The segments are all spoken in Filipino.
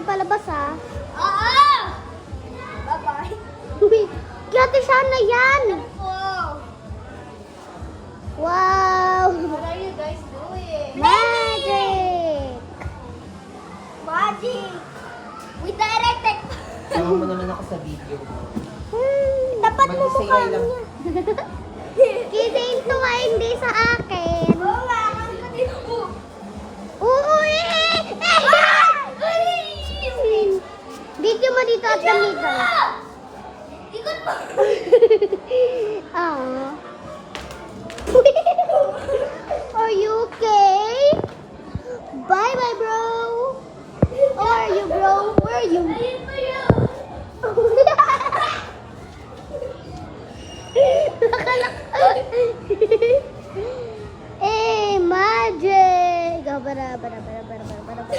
tayo palabas, ha? Oo! Bye-bye. Kiyate sana yan. Wow! What are you guys doing? Magic! Magic! We directed. Sama mo naman ako sa video. Dapat mo Mag-say mukha hi lang. niya. Kisain to nga hindi sa akin. Oo nga, kami pa din ako. Oo Video mo dito at gamitan. Ikot mo. Ah. Are you okay? Bye bye, bro. Where are you, bro? Where are you? Ayun pa yun. Magic! Oh, bara. Kala ko naman. Kala ko.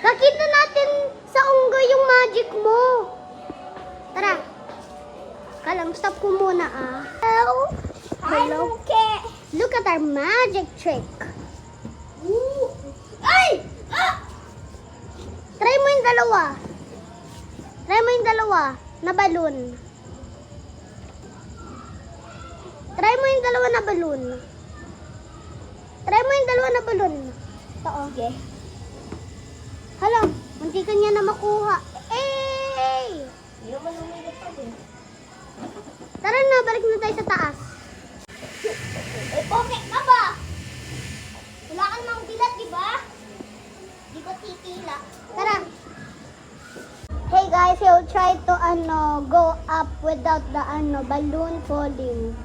Nakita natin sa unggoy yung magic mo. Tara. Kalang stop ko muna, ah. Hello. Hello. Okay. Look at our magic trick. Ooh. Ay! Ah! Try mo yung dalawa. Try mo yung dalawa na balloon. Try mo yung dalawa na balloon. Try mo yung dalawa na balloon. Ito, okay. Hala, hindi ka niya na makuha. Eh! Hindi naman lumilip pa din. Tara na, balik na tayo sa taas. Eh, poke ka ba? Wala ka namang bilat, di ba? Di ko titila. Tara. Hey guys, we'll try to go up without the balloon falling.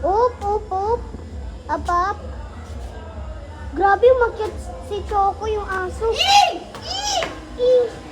Oop. Up. Grabe, umakyat si Choco yung aso. Eh! Eh!